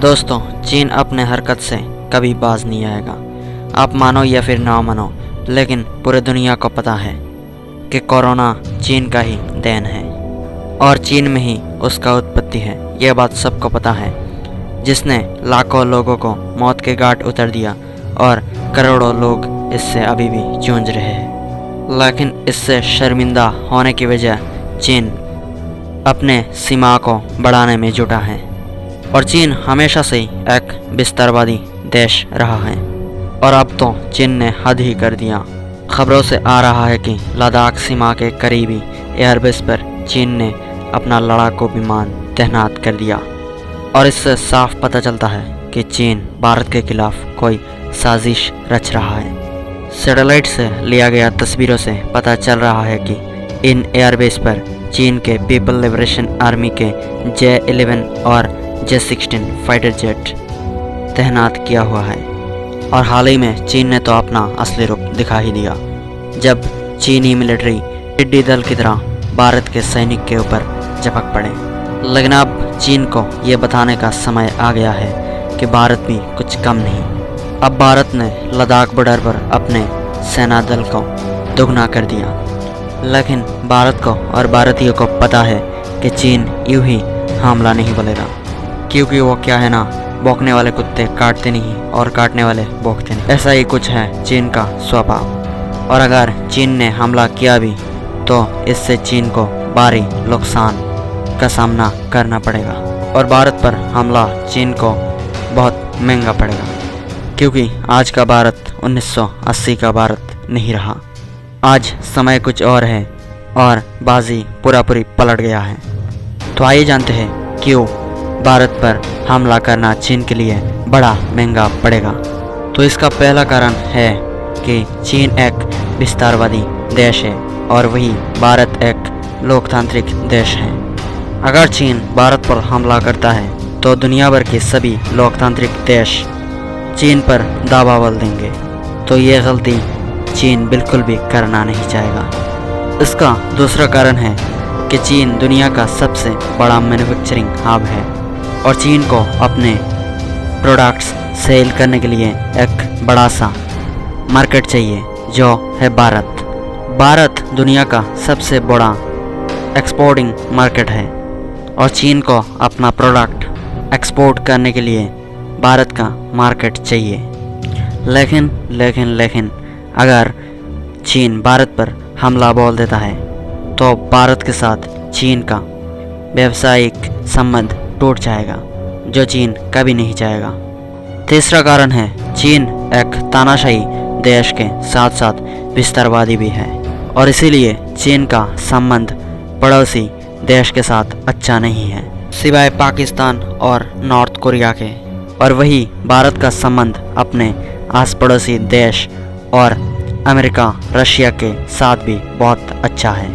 दोस्तों, चीन अपने हरकत से कभी बाज नहीं आएगा। आप मानो या फिर ना मानो, लेकिन पूरे दुनिया को पता है कि कोरोना चीन का ही देन है और चीन में ही उसका उत्पत्ति है। यह बात सबको पता है, जिसने लाखों लोगों को मौत के घाट उतार दिया और करोड़ों लोग इससे अभी भी जूझ रहे हैं। लेकिन इससे शर्मिंदा होने की वजह चीन अपने सीमा को बढ़ाने में जुटा है और चीन हमेशा से ही एक विस्तारवादी देश रहा है और अब तो चीन ने हद ही कर दिया। खबरों से आ रहा है कि लद्दाख सीमा के करीबी एयरबेस पर चीन ने अपना लड़ाकू विमान तैनात कर दिया और इससे साफ पता चलता है कि चीन भारत के खिलाफ कोई साजिश रच रहा है। सैटेलाइट से लिया गया तस्वीरों से पता चल रहा है कि इन एयरबेस पर चीन के पीपल लिबरेशन आर्मी के J-11 और J-16 फाइटर जेट तैनात किया हुआ है और हाल ही में चीन ने तो अपना असली रूप दिखा ही दिया, जब चीनी मिलिट्री टिड्डी दल की तरह भारत के सैनिक के ऊपर झपक पड़े। लेकिन अब चीन को ये बताने का समय आ गया है कि भारत भी कुछ कम नहीं। अब भारत ने लद्दाख बॉर्डर पर अपने सेना दल को दोगुना कर दिया, लेकिन भारत को और भारतीयों को पता है कि चीन यूं ही हमला नहीं बोलेगा, क्योंकि वो क्या है ना, भौंकने वाले कुत्ते काटते नहीं और काटने वाले भौंकते नहीं। ऐसा ही कुछ है चीन का स्वभाव। और अगर चीन ने हमला किया भी तो इससे चीन को भारी नुकसान का सामना करना पड़ेगा और भारत पर हमला चीन को बहुत महंगा पड़ेगा, क्योंकि आज का भारत 1980 का भारत नहीं रहा। आज समय कुछ और है और बाजी पूरी पलट गया है। तो आइए जानते हैं क्यों भारत पर हमला करना चीन के लिए बड़ा महंगा पड़ेगा। तो इसका पहला कारण है कि चीन एक विस्तारवादी देश है और वही भारत एक लोकतांत्रिक देश है। अगर चीन भारत पर हमला करता है तो दुनिया भर के सभी लोकतांत्रिक देश चीन पर दबाव देंगे, तो ये गलती चीन बिल्कुल भी करना नहीं चाहेगा। इसका दूसरा कारण है कि चीन दुनिया का सबसे बड़ा मैन्युफैक्चरिंग हब है और चीन को अपने प्रोडक्ट्स सेल करने के लिए एक बड़ा सा मार्केट चाहिए, जो है भारत। भारत दुनिया का सबसे बड़ा एक्सपोर्टिंग मार्केट है और चीन को अपना प्रोडक्ट एक्सपोर्ट करने के लिए भारत का मार्केट चाहिए। लेकिन अगर चीन भारत पर हमला बोल देता है तो भारत के साथ चीन का व्यावसायिक संबंध टूट जाएगा, जो चीन कभी नहीं चाहेगा। तीसरा कारण है चीन एक तानाशाही देश के साथ साथ विस्तारवादी भी है और इसीलिए चीन का संबंध पड़ोसी देश के साथ अच्छा नहीं है, सिवाय पाकिस्तान और नॉर्थ कोरिया के। और वही भारत का संबंध अपने आस पड़ोसी देश और अमेरिका रशिया के साथ भी बहुत अच्छा है।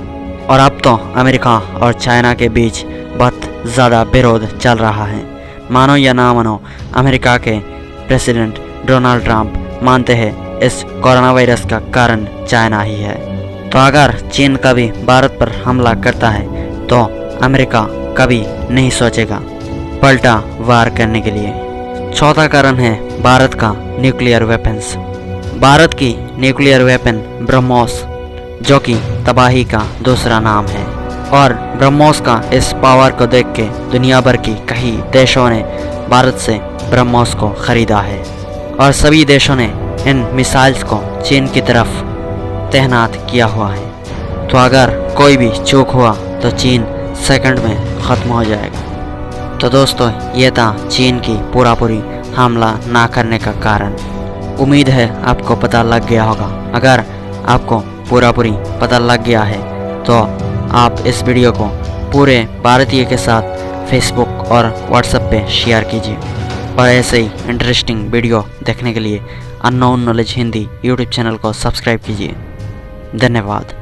और अब तो अमेरिका और चाइना के बीच बहुत ज़्यादा विरोध चल रहा है। मानो या ना मानो, अमेरिका के प्रेसिडेंट डोनाल्ड ट्रंप मानते हैं इस कोरोना वायरस का कारण चाइना ही है। तो अगर चीन कभी भारत पर हमला करता है तो अमेरिका कभी नहीं सोचेगा पलटा वार करने के लिए। चौथा कारण है भारत का न्यूक्लियर वेपन्स। भारत की न्यूक्लियर वेपन ब्रह्मोस, जो कि तबाही का दूसरा नाम है, और ब्रह्मोस का इस पावर को देख के दुनिया भर की कई देशों ने भारत से ब्रह्मोस को खरीदा है और सभी देशों ने इन मिसाइल्स को चीन की तरफ तैनात किया हुआ है। तो अगर कोई भी चूक हुआ तो चीन सेकंड में ख़त्म हो जाएगा। तो दोस्तों, ये था चीन की पूरी हमला ना करने का कारण। उम्मीद है आपको पता लग गया होगा। अगर आपको पूरी पता लग गया है तो आप इस वीडियो को पूरे भारतीय के साथ फेसबुक और व्हाट्सएप पे शेयर कीजिए और ऐसे ही इंटरेस्टिंग वीडियो देखने के लिए unknown knowledge Hindi YouTube channel को सब्सक्राइब कीजिए। धन्यवाद।